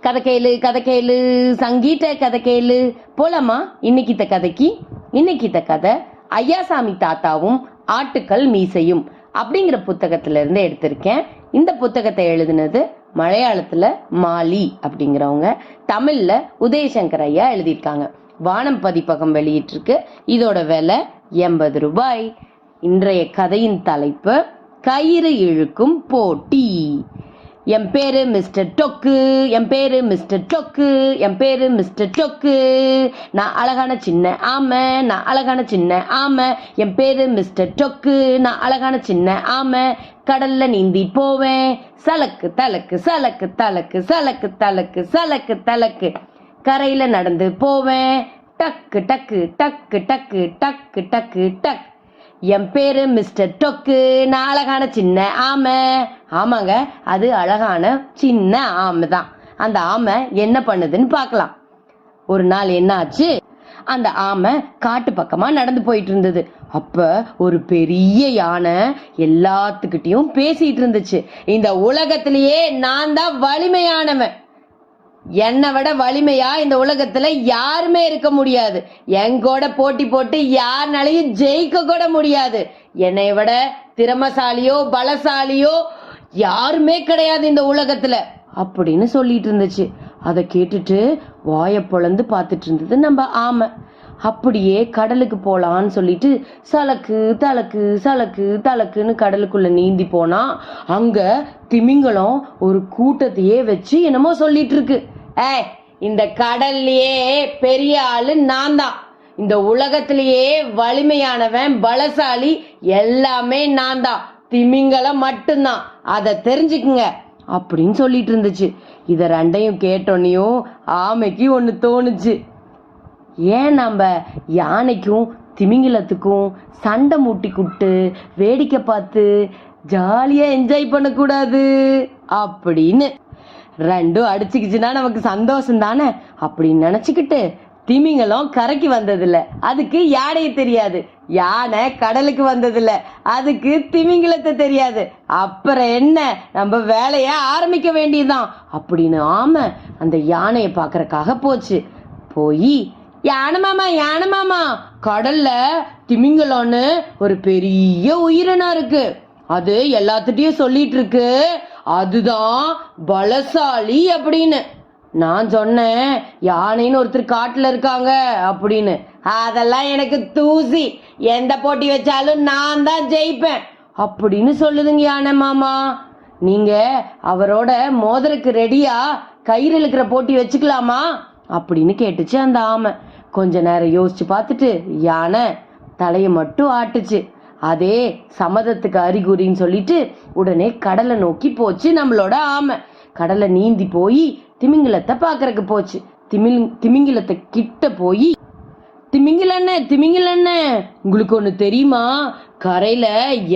கதை கேளு சங்கீத கதை கேளு. போலாமா இன்னைக்கு கதைக்கு? இன்னைக்கு கதை ஐயாசாமி தாத்தாவும் ஆட்டுக்கள் மீசையும் அப்படிங்கிற புத்தகத்துல இருந்து எடுத்திருக்கேன். இந்த புத்தகத்தை எழுதினது மலையாளத்துல மாலி அப்படிங்கிறவங்க, தமிழ்ல உதயசங்கர் ஐயா எழுதியிருக்காங்க. வானம் பதிப்பகம் வெளியிட்டிருக்கு. இதோட விலை 80 ரூபாய். இன்றைய கதையின் தலைப்பு கயிறு இழுக்கும் போட்டி. என் பேரு மிஸ்டர் டொக்கு, என் பேரு மிஸ்டர் டொக்கு, என் பேரு மிஸ்டர் டொக்கு. நான் அழகான சின்ன ஆமை, நான் அழகான சின்ன ஆமை. என் பேரு மிஸ்டர் டொக்கு, நான் அழகான சின்ன ஆமை. கடல்ல நீந்தி போவேன், சலக்கு தலக்கு சலக்கு தலக்கு சலக்கு தலக்கு சலக்கு தலக்கு. கரையில நடந்து போவேன், டக்கு டக்கு டக்கு டக்கு டக்கு டக்கு டக். என் பேரு மிஸ்டர் டொக்கு, நான் அழகான சின்ன ஆமை. ஆமாங்க, அது அழகான சின்ன ஆமை தான். அந்த ஆமை என்ன பண்ணுதுன்னு பார்க்கலாம். ஒரு நாள் என்ன ஆச்சு, அந்த ஆமை காட்டு பக்கமா நடந்து போயிட்டு இருந்தது. அப்ப ஒரு பெரிய யானை எல்லாத்துக்கிட்டையும் பேசிட்டு இருந்துச்சு. இந்த உலகத்திலேயே நான் தான் வலிமையானவன், என்னை விட வலிமையா இந்த உலகத்துல யாருமே இருக்க முடியாது. எங்கூட போட்டி போட்டு யாருனாலையும் ஜெயிக்க கூட முடியாது. என்னை விட திறமசாலியோ பலசாலியோ யாருமே கிடையாது இந்த உலகத்துல அப்படின்னு சொல்லிட்டு இருந்துச்சு. அதை கேட்டுட்டு வாயை பொளந்து பார்த்துட்டு இருந்தது நம்ம ஆமை. அப்படியே கடலுக்கு போலான்னு சொல்லிட்டு சலக்கு தலக்கு சலக்கு தலக்குன்னு கடலுக்குள்ள நீந்தி போனா அங்க திமிங்கலம் ஒரு கூட்டத்தையே வச்சு என்னமோ சொல்லிட்டு இருக்கு. இந்த கடல்லையே பெரிய ஆளு நான் தான், இந்த உலகத்திலேயே வலிமையானவன் பலசாலி எல்லாமே நான் தான், திமிங்கலம் மட்டும்தான், அதை தெரிஞ்சுக்குங்க அப்படின்னு சொல்லிட்டு இருந்துச்சு. இத ரெண்டையும் கேட்டோன்னையும் ஆமைக்கு ஒண்ணு தோணுச்சு. ஏன் நம்ம யானைக்கும் திமிங்கலத்துக்கும் சண்டை மூட்டி குட்டு வேடிக்கை பார்த்து ஜாலியா என்ஜாய் பண்ணக்கூடாது அப்படின்னு. ரெண்டும் அடிச்சுக்கிச்சுன்னா நமக்கு சந்தோஷம் தானே அப்படின்னு நினைச்சுக்கிட்டு திமிங்கலம் கரைக்கு வந்ததில்ல, அதுக்கு யானையை தெரியாது. யானை கடலுக்கு வந்ததில்ல, அதுக்கு திமிங்கலத்தை தெரியாது. அப்புறம் என்ன, நம்ம வேலைய ஆரம்பிக்க வேண்டியதுதான் அப்படின்னு ஆமை அந்த யானையை பாக்குறதுக்காக போச்சு. போய் யானை மாமா கடல்ல திமிங்கலம்னு ஒரு பெரிய உயிரினம் இருக்கு, அது எல்லாத்துட்டையும் சொல்லிட்டு இருக்கு அதுதான் பலசாலி அப்படின்னு. நான் சொன்னேன் யானைன்னு ஒருத்தர் காட்டுல இருக்காங்க அப்படின்னு. அதெல்லாம் எனக்கு தூசி, எந்த போட்டி வச்சாலும் நான் தான் ஜெயிப்பேன் அப்படின்னு சொல்லுதுங்க யானை மாமா. நீங்க அவரோட மோதிரக்கு ரெடியா கயிறு இழுக்கிற போட்டி வச்சுக்கலாமா அப்படின்னு கேட்டுச்சு அந்த ஆமை. கொஞ்ச நேரம் யோசிச்சு பார்த்துட்டு யானை தலையை மட்டும் ஆட்டுச்சு. அதே சம்மதத்துக்கு அறிகுறின்னு சொல்லிட்டு உடனே கடலை நோக்கி போச்சு நம்மளோட ஆமை. கடலை நீந்தி போய் திமிங்கலத்தை பாக்குறதுக்கு போச்சு. திமிங்கலத்தை கிட்ட போய், திமிங்கலண்ண உங்களுக்கு ஒண்ணு தெரியுமா, கரையில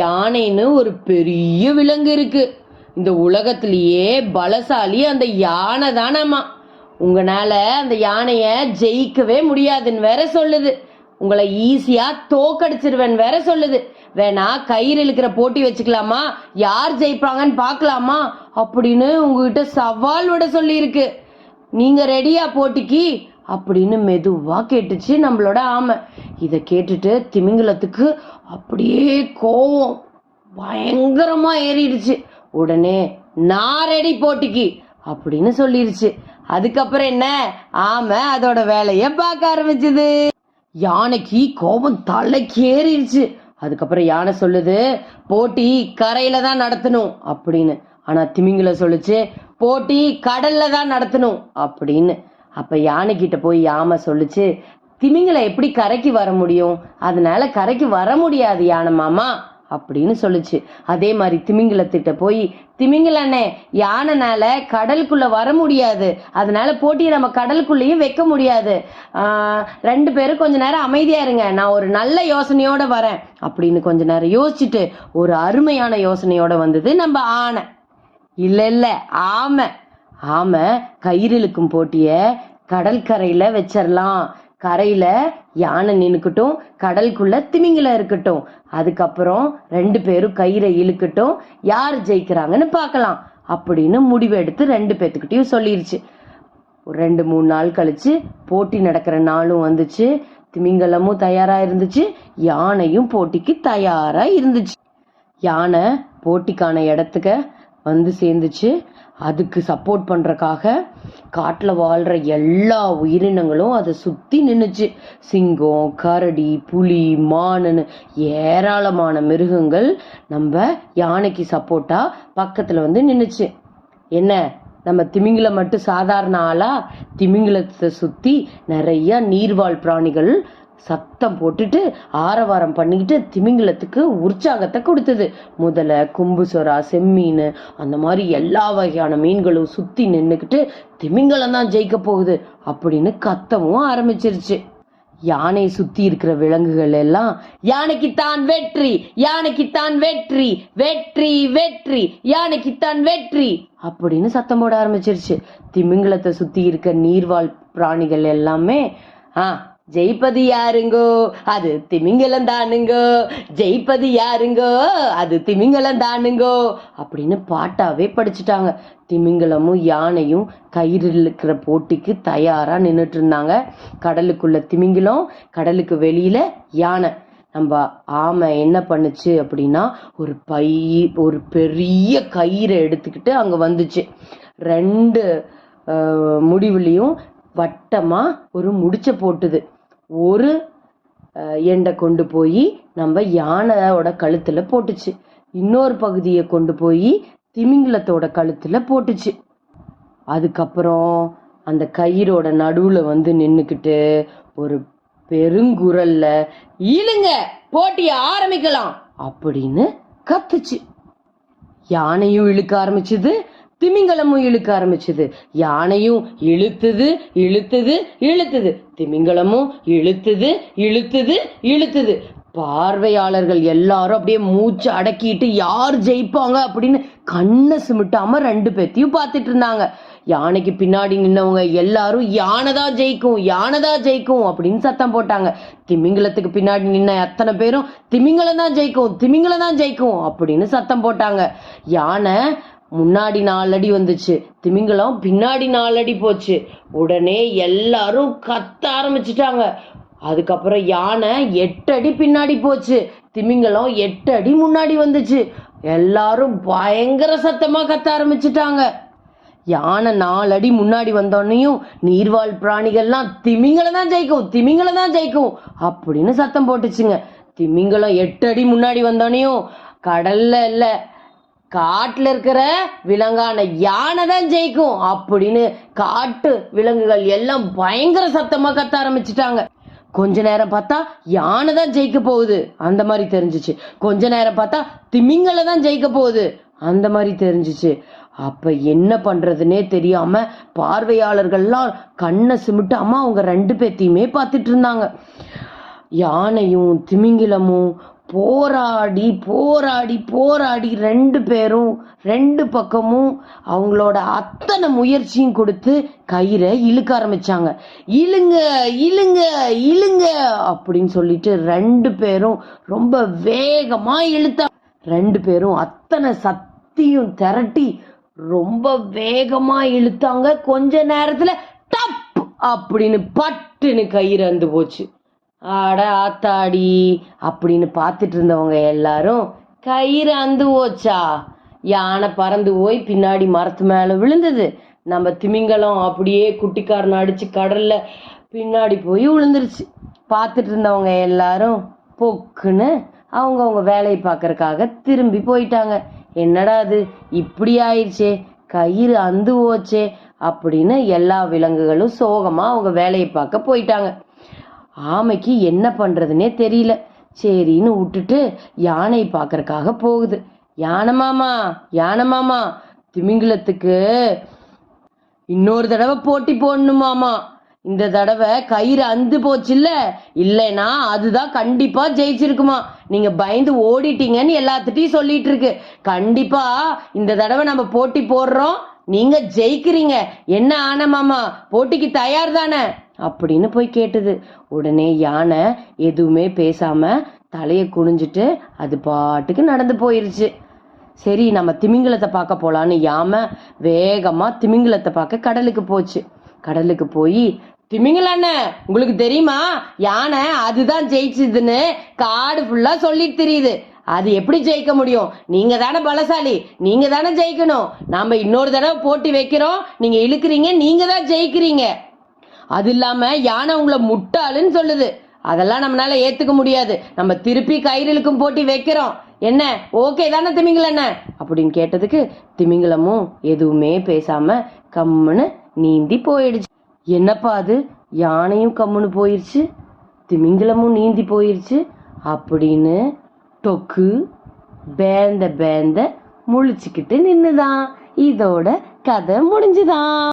யானைன்னு ஒரு பெரிய விலங்கு இருக்கு, இந்த உலகத்திலேயே பலசாலி அந்த யானை தானம்மா, உங்களால அந்த யானைய ஜெயிக்கவே முடியாதுன்னு வேற சொல்லுது, உங்களை ஈஸியா தோக்கடிச்சிருவேன் வேற சொல்லுது. வேணா கயிறு இழுக்கிற போட்டி வச்சுக்கலாமா, யார் ஜெயிப்பாங்கன்னு பாக்கலாமா அப்படின்னு உங்ககிட்ட சவால் விட சொல்லி இருக்கு. நீங்க ரெடியா போட்டிக்கு அப்படின்னு மெதுவா கேட்டுச்சு நம்மளோட ஆமை. இத கேட்டுட்டு திமிங்கலத்துக்கு அப்படியே கோவம் பயங்கரமா ஏறிடுச்சு. உடனே நான் ரெடி போட்டிக்கு அப்படின்னு சொல்லிருச்சு. அதுக்கப்புறம் என்ன, ஆமை அதோட வேலைய பார்க்க ஆரம்பிச்சது. யானைக்கு கோபம் தலைக்கு ஏறிடுச்சு. அதுக்கப்புறம் யானை சொல்லுது போட்டி கரையில தான் நடத்தணும் அப்படின்னு. ஆனா திமிங்கலம் சொல்லுச்சு போட்டி கடல்ல தான் நடத்தணும் அப்படின்னு. அப்ப யானை கிட்ட போய் யானை சொல்லுச்சு திமிங்கலம் எப்படி கரைக்கு வர முடியும், அதனால கரைக்கு வர முடியாது யானை மாமா அப்படின்னு சொல்லுச்சு. அதே மாதிரி திமிங்கலத்திட்ட போய் திமிங்கலண்ணே யானைனால கடலுக்குள்ள வர முடியாது, அதனால போட்டியை நம்ம கடலுக்குள்ளேயும் வைக்க முடியாது, 2 பேரும் கொஞ்ச நேரம் அமைதியா இருங்க, நான் ஒரு நல்ல யோசனையோட வரேன் அப்படின்னு கொஞ்ச நேரம் யோசிச்சுட்டு ஒரு அருமையான யோசனையோட வந்தது நம்ம ஆனை. இல்ல ஆமை கயிறு இழுக்கும் போட்டிய கடற்கரையில வச்சிடலாம், கரையில யானை நின்னுக்கட்டும், கடலுக்குள்ள திமிங்கலம் இருக்கட்டும், அதுக்கப்புறம் 2 பேரும் கயிறை இழுக்கட்டும், யார் ஜெயிக்கிறாங்கன்னு பார்க்கலாம் அப்படின்னு முடிவெடுத்து 2 பேத்துக்கிட்டையும் சொல்லிருச்சு. ஒரு 2-3 நாள் கழிச்சு போட்டி நடக்கிற நாளும் வந்துச்சு. திமிங்கலமும் தயாரா இருந்துச்சு, யானையும் போட்டிக்கு தயாரா இருந்துச்சு. யானை போட்டிக்கான இடத்துக்கு வந்து சேர்ந்துச்சு. அதுக்கு சப்போர்ட் பண்றதுக்காக காட்டுல வாழ்ற எல்லா உயிரினங்களும் அதை சுத்தி நின்னுச்சு. சிங்கம், கரடி, புலி, மானுன்னு ஏராளமான மிருகங்கள் நம்ம யானைக்கு சப்போர்ட்டா பக்கத்துல வந்து நின்னுச்சு. என்ன, நம்ம திமிங்கலம் மட்டும் சாதாரண ஆளா? திமிங்கலத்தை சுத்தி நிறைய நீர்வாழ் பிராணிகள் சத்தம் போட்டுட்டு ஆரவாரம் பண்ணிக்கிட்டு திமிங்கலத்துக்கு உற்சாகத்தை கொடுத்தது. முதல்ல கும்பு சொரா, செம்மீன், அந்த மாதிரி எல்லா வகையான மீன்களும் சுத்தி நின்னுக்கிட்டு திமிங்கலம் தான் ஜெயிக்க போகுது அப்படின்னு கத்தவும் ஆரம்பிச்சிருச்சு. யானையை சுத்தி இருக்கிற விலங்குகள் எல்லாம் யானைக்குத்தான் வெற்றி, யானைக்குத்தான் வெற்றி, வெற்றி வெற்றி, யானைக்குத்தான் வெற்றி அப்படின்னு சத்தம் போட ஆரம்பிச்சிருச்சு. திமிங்கலத்தை சுத்தி இருக்க நீர்வாழ் பிராணிகள் எல்லாமே ஜெயிப்பது யாருங்கோ, அது திமிங்கலம் தானுங்கோ, ஜெயிப்பது யாருங்கோ, அது திமிங்கலம் தானுங்கோ அப்படின்னு பாட்டாவே படிச்சுட்டாங்க. திமிங்கலமும் யானையும் கயிறு இருக்கிற போட்டிக்கு தயாரா நின்றுட்டு இருந்தாங்க. கடலுக்குள்ள திமிங்கலம், கடலுக்கு வெளியில யானை. நம்ம ஆமை என்ன பண்ணுச்சு அப்படின்னா, ஒரு பெரிய கயிறை எடுத்துக்கிட்டு அங்க வந்துச்சு. 2 முடிவுலையும் வட்டமா ஒரு முடிச்ச போட்டுது. ஒரு எண்டை கொண்டு போய் நம்ம யானையோட கழுத்துல போட்டுச்சு, இன்னொரு பகுதியை கொண்டு போய் திமிங்கலத்தோட கழுத்துல போட்டுச்சு. அதுக்கப்புறம் அந்த கயிறோட நடுவுல வந்து நின்னுக்கிட்டு ஒரு பெருங்குரல்ல இழுங்க, போட்டிய ஆரம்பிக்கலாம் அப்படின்னு கத்துச்சு. யானையும் இழுக்க ஆரம்பிச்சது, திமிங்கலமும் இழுக்க ஆரம்பிச்சது. யானையும் இழுத்துது இழுத்துது இழுத்துது, திமிங்கலமும் இழுத்துது இழுத்துது இழுத்துது. பார்வையாளர்கள் எல்லாரும் அப்படியே மூச்சு அடக்கிட்டு யார் ஜெயிப்பாங்க அப்படின்னு கண்ணை சிமிட்டாம 2 பேத்தையும் பார்த்துட்டு இருந்தாங்க. யானைக்கு பின்னாடி நின்னவங்க எல்லாரும் யானைதான் ஜெயிக்கும், யானைதான் ஜெயிக்கும் அப்படின்னு சத்தம் போட்டாங்க. திமிங்கலத்துக்கு பின்னாடி நின்ன அத்தனை பேரும் திமிங்கலம் தான் ஜெயிக்கும், திமிங்கலம் தான் ஜெயிக்கும் அப்படின்னு சத்தம் போட்டாங்க. யானை முன்னாடி 4 அடி வந்துச்சு, திமிங்கலம் பின்னாடி 4 அடி போச்சு. உடனே எல்லாரும் கத்த ஆரம்பிச்சுட்டாங்க. அதுக்கப்புறம் யானை 8 அடி பின்னாடி போச்சு, திமிங்கலம் 8 அடி முன்னாடி வந்துச்சு. எல்லாரும் பயங்கர சத்தமா கத்த ஆரம்பிச்சுட்டாங்க. யானை 4 அடி முன்னாடி வந்தோன்னையும் நீர்வாழ் பிராணிகள்லாம் திமிங்கலம் தான் ஜெயிக்கும், திமிங்கலம் தான் ஜெயிக்கும் அப்படின்னு சத்தம் போட்டுச்சுங்க. திமிங்கலம் 8 அடி முன்னாடி வந்தோன்னையும் கடல்ல இல்ல, காட்டுல இருக்கிற விலங்கான யானை தான் ஜெயிக்கும் அப்படின்னு காட்டு விலங்குகள் எல்லாம் பயங்கர சத்தமா கத்த ஆரம்பிச்சுட்டாங்க. கொஞ்ச நேரம் பார்த்தா யானை தான் ஜெயிக்க போகுது அந்த மாதிரி தெரிஞ்சிச்சு, கொஞ்ச நேரம் பார்த்தா திமிங்கலம் தான் ஜெயிக்க போகுது அந்த மாதிரி தெரிஞ்சிச்சு. அப்ப என்ன பண்றதுன்னே தெரியாம பார்வையாளர்கள்லாம் கண்ணை சிமிட்டாம அவங்க 2 பேத்தையுமே பார்த்துட்டு இருந்தாங்க. யானையும் திமிங்கலமும் போராடி போராடி போராடி 2 பேரும் 2 பக்கமும் அவங்களோட அத்தனை முயற்சியும் கொடுத்து கயிறை இழுக்க ஆரம்பிச்சாங்க. இழுங்க இழுங்க இழுங்க அப்படின்னு சொல்லிட்டு 2 பேரும் ரொம்ப வேகமா இழுத்தாங்க. 2 பேரும் அத்தனை சக்தியும் திரட்டி ரொம்ப வேகமா இழுத்தாங்க. கொஞ்ச நேரத்துல டப் அப்படின்னு பட்டுன்னு கயிறு அந்து போச்சு. ஆட ஆத்தாடி அப்படின்னு பார்த்துட்டு இருந்தவங்க எல்லாரும் கயிறு அந்து போச்சா, யானை பறந்து போய் பின்னாடி மரத்து மேல விழுந்தது, நம்ம திமிங்கலம் அப்படியே குட்டிக்காரன் அடிச்சு கடல்ல பின்னாடி போய் விழுந்துருச்சு. பார்த்துட்டு இருந்தவங்க எல்லாரும் பொக்குன்னு அவங்கவுங்க வேலையை பார்க்கறதுக்காக திரும்பி போயிட்டாங்க. என்னடா அது இப்படி ஆயிடுச்சே, கயிறு அந்து போச்சே அப்படின்னு எல்லா விலங்குகளும் சோகமா அவங்க வேலையை பார்க்க போயிட்டாங்க. ஆமைக்கு என்ன பண்றதுன்னே தெரியல. சரின்னு விட்டுட்டு யானை பார்க்கறதுக்காக போகுது. யானை மாமா, யானை மாமா, திமிங்கலத்துக்கு இன்னொரு தடவை போட்டி போடணுமாமா, இந்த தடவை கயிறு அந்து போச்சுல்ல, இல்லைன்னா அதுதான் கண்டிப்பா ஜெயிச்சிருக்குமா, நீங்க பயந்து ஓடிட்டீங்கன்னு எல்லாத்துட்டையும் சொல்லிட்டு இருக்கு. கண்டிப்பா இந்த தடவை நம்ம போட்டி போடுறோம், நீங்க ஜெயிக்கிறீங்க, என்ன ஆன மாமா, போட்டிக்கு தயார் தானே அப்படின்னு போய் கேட்டது. உடனே யானை எதுவுமே பேசாம தலையை குனிஞ்சிட்டு அது பாட்டுக்கு நடந்து போயிருச்சு. சரி நம்ம திமிங்கலத்தை பார்க்க போலான்னு யாமை வேகமா திமிங்கலத்தை பார்க்க கடலுக்கு போச்சு. கடலுக்கு போய், திமிங்கல உங்களுக்கு தெரியுமா, யானை அதுதான் ஜெயிச்சதுன்னு காடு ஃபுல்லா சொல்லிட்டு தெரியுது. அது எப்படி ஜெயிக்க முடியும்? நீங்க தானே பலசாலி, நீங்க தானே ஜெயிக்கணும். நாம இன்னொரு தடவை போட்டி வைக்கிறோம், நீங்க இழுக்கிறீங்க, நீங்க தான் ஜெயிக்கிறீங்க. அது இல்லாம யானை உங்களை முட்டாளுன்னு சொல்லுது. அதெல்லாம் நம்மளால ஏத்துக்க முடியாது. நம்ம திருப்பி கயிறு இழுக்கும் போட்டி வைக்கிறோம். என்ன ஓகே தானே திமிங்கல அப்படின்னு கேட்டதுக்கு திமிங்கலமும் எதுவுமே பேசாம கம்முன்னு நீந்தி போயிடுச்சு. என்னப்பா அது, யானையும் கம்முன்னு போயிருச்சு, திமிங்கலமும் நீந்தி போயிருச்சு அப்படின்னு டொக்கு பேந்த பேந்த முழிச்சுக்கிட்டு நின்னுதான். இதோட கதை முடிஞ்சுதான்.